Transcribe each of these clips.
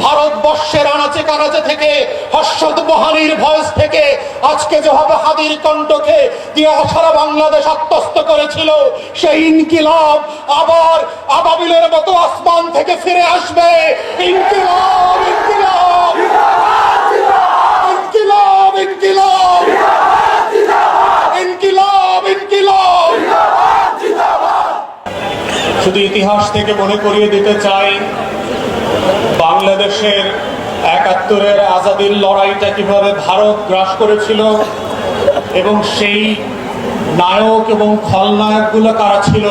ভারতবর্ষের আনাচে কানাচে থেকে হর্ষদ বহানির ভয়েস থেকে আজকে যেভাবে হাদির কণ্ঠকে দিয়ে সারা বাংলাদেশ আত্মস্থ করেছিল, সেই ইনকিলাব আবার আবাবিলের মতো আসমান থেকে ফিরে আসবে। ইনকিলাব ইনকিলাব ইনকিলাব ইনকিলাব ইনকিলাব ইনকিলাব। শুধু ইতিহাস থেকে মনে করিয়ে দিতে চাই, বাংলাদেশের ৭১-এর আজাদির লড়াইটা কিভাবে ভারত গ্রাস করেছিল এবং সেই নায়ক এবং খলনায়কগুলো কারা ছিল।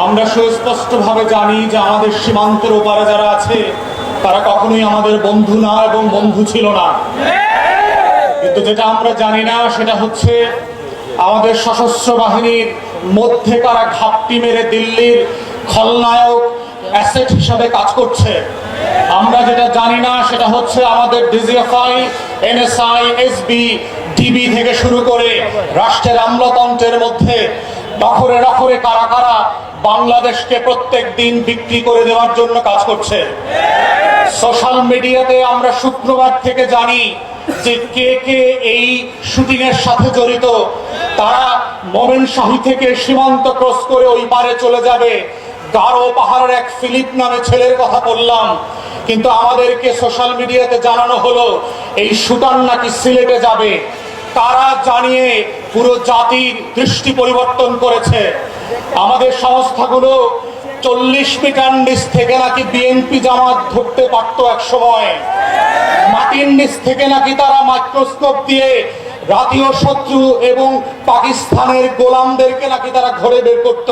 আমরা সুস্পষ্টভাবে জানি যে আমাদের সীমান্তের ওপারে যারা আছে তারা কখনোই আমাদের বন্ধু না এবং বন্ধু ছিল না। কিন্তু যেটা আমরা জানি না সেটা হচ্ছে আমাদের সশস্ত্র বাহিনীর মধ্যে কারা ঘাপটি মেরে দিল্লির খলনায়ক অ্যাসেট হিসাবে কাজ করছে। আমরা যেটা জানি না সেটা হচ্ছে আমাদের ডিজিএফআই, এনএসআই, এসবি, ডিবি থেকে শুরু করে রাষ্ট্রের আমলাতন্ত্রের মধ্যে নখরে নখরে কারা কারা বাংলাদেশকে প্রত্যেক দিন বিক্রি করে দেওয়ার জন্য কাজ করছে। সোশ্যাল মিডিয়াতে আমরা শুক্রবার থেকে জানি যে কে কে এই শুটিং এর সাথে জড়িত। তারা ময়মনসিংহ থেকে সীমান্ত ক্রস করে ওই পারে চলে যাবে। গারো পাহাড়ের এক ফিলিপ নামে ছেলের কথা বললাম, কিন্তু আমাদেরকে সোশ্যাল মিডিয়াতে জানানো হলো এই শুটার নাকি সিলেটে যাবে। তারা জানিয়ে পুরো জাতির দৃষ্টি পরিবর্তন করেছে। আমাদের সংস্থাগুলো ৪০ মিটার নিচ থেকে নাকি বিএনপি জামাত ধরতে পারত এক সময়। মাটির নিচ থেকে নাকি তারা মাইক্রোস্কোপ দিয়ে জাতীয় শত্রু এবং পাকিস্তানের গোলামদেরকে নাকি তারা ঘরে বের করত।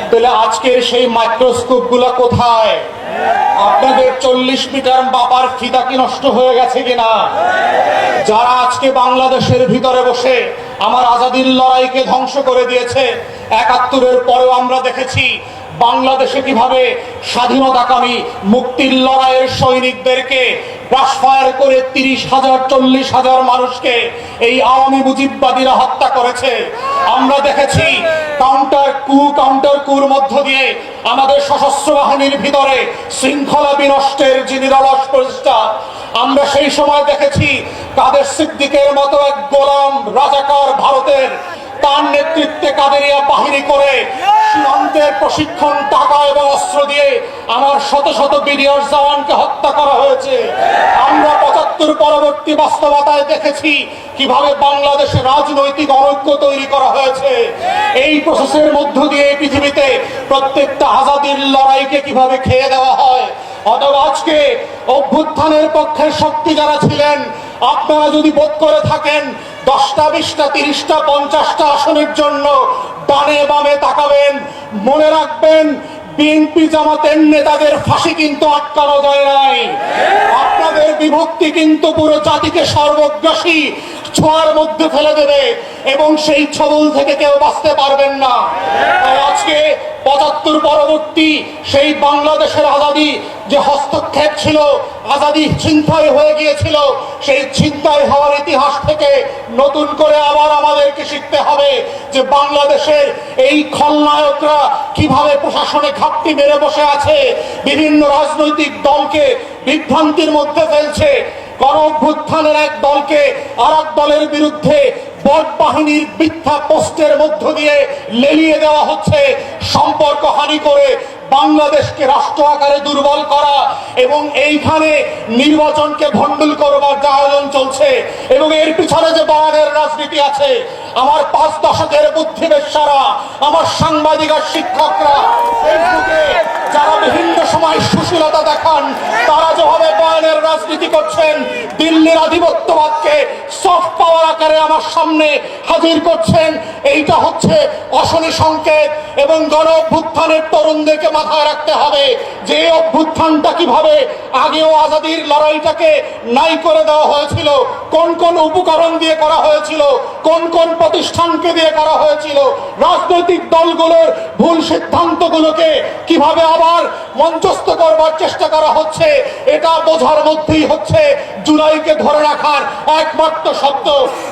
তাহলে আজকের সেই মাইক্রোস্কোপ গুলা কোথায়? আপনাদের ৪০ মিটার বাবার ফিতা কি নষ্ট হয়ে গেছে কিনা? যারা আজকে বাংলাদেশের ভিতরে বসে আমার আজাদির লড়াইকে ধ্বংস করে দিয়েছে, ৭১-এর পরেও আমরা দেখেছি বাংলাদেশে কিভাবে স্বাধীনতাকামী মুক্তির লড়াইয়ের সৈনিকদেরকে ব্রাশফায়ার করে ৩০,০০০ ৪০,০০০ মানুষকে এই আওয়ামী মুজিববাদীরা হত্যা করেছে। আমরা দেখেছি কাউন্টার কুর মধ্য দিয়ে আমাদের সশস্ত্র বাহিনীর ভিতরে শৃঙ্খলা বিনষ্টের যে নিরলস প্রচেষ্টা। আমরা সেই সময় দেখেছি কাদের সিদ্দিকের মতো এক গোলাম রাজাকার ভারতের, তার নেতৃত্বে কাদেরিয়া বাহিনী করে সীমান্তের প্রশিক্ষণ, টাকা এবং অস্ত্র দিয়ে আমার শত শত বিডিআর জওয়ানকে হত্যা করা হয়েছে। আমরা ৭৫ পরবর্তী বাস্তবতায় দেখেছি কিভাবে বাংলাদেশে রাজনৈতিক অনৈক্য তৈরি করা হয়েছে। এই প্রসেসের মধ্য দিয়ে পৃথিবীতে প্রত্যেকটা আজাদির লড়াইকে কিভাবে খেয়ে দেওয়া হয়। অথবা আজকে অভ্যুত্থানের পক্ষের শক্তি যারা ছিলেন, আপনারা যদি বোধ করে থাকেন ১০টা ২০টা ৩০টা ৫০টা আসনের জন্য ডানে বামে তাকাবেন, মনে রাখবেন বিএনপি জামাতের নেতাদের ফাঁসি কিন্তু আটকানো যায় নাই। আপনাদের বিভক্তি কিন্তু পুরো জাতিকে সর্বগ্রাসী ছোঁয়ার মধ্যে ফেলে দেবে এবং সেই ছবল থেকে কেউ বাঁচতে পারবেন না। তাই আজকে ৭৫ পরবর্তী সেই বাংলাদেশের আজাদি যে হস্তক্ষেপ ছিল, আজাদি ছিনতাই হয়ে গিয়েছিল, সেই ছিনতাই হওয়ার ইতিহাস থেকে নতুন করে আবার আমাদেরকে শিখতে হবে যে বাংলাদেশের এই খলনায়করা কিভাবে প্রশাসনে ঘাপটি মেরে বসে আছে, বিভিন্ন রাজনৈতিক দলকে বিভ্রান্তির মধ্যে ফেলছে। গণ অভ্যুত্থানের এক দলকে আর এক দলের বিরুদ্ধে বট বাহিনীর মিথ্যা পোস্টের মধ্য দিয়ে লেলিয়ে দেওয়া হচ্ছে, সম্পর্ক হানি করে বাংলাদেশকে রাষ্ট্র আকারে দুর্বল করা এবং এইখানে নির্বাচনকে ভণ্ডুল করবার যে আয়োজন চলছে এবং এর পিছনে যে বয়ানের রাজনীতি আছে। আমার ৫ দশকের বুদ্ধিবেশারা, আমার সাংবাদিক আর শিক্ষকরা ফেসবুকে যারা বিভিন্ন সময় সুশীলতা দেখান, তারা যেভাবে বয়ানের রাজনীতি করছেন, দিল্লির আধিপত্যবাদকে সফট পাওয়ার আকারে আমার সামনে হাজির করছেন, এইটা হচ্ছে অশনি সংকেত। এবং গণ অভ্যুত্থানের তরুণদেরকে মাথায় রাখতে হবে যে অভ্যুত্থানটা কিভাবে আগেও আজাদির লড়াইটাকে নাই করে দেওয়া হয়েছিল, কোন কোন উপকরণ দিয়ে করা হয়েছিল, কোন কোন প্রতিষ্ঠানকে দিয়ে করা হয়েছিল, রাজনৈতিক দলগুলোর ভুল সিদ্ধান্তগুলোকে কিভাবে আবার আবার মঞ্চস্থ করবার চেষ্টা করা হচ্ছে, এটা বোঝার মধ্যেই হচ্ছে জুলাইকে ধরে রাখার একমাত্র শব্দ।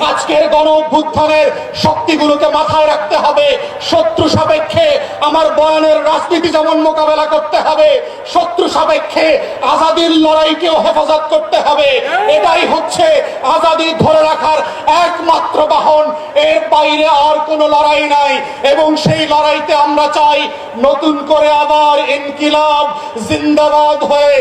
আজকের গণ অভ্যুত্থানের শক্তিগুলোকে মাথায় রাখতে হবে। শত্রু সাপেক্ষে আমার বয়ানের রাজনীতি যেমন মোকাবেলা করতে হবে, শত্রু সাপেক্ষে আজাদির লড়াইকেও হেফাজত করতে হবে। এটাই হচ্ছে আজাদি ধরে রাখার একমাত্র বাহন, এর বাইরে আর কোনো লড়াই নাই। এবং সেই লড়াইতে আমরা চাই নতুন করে আবার ইনকিলাব জিন্দাবাদ হয়ে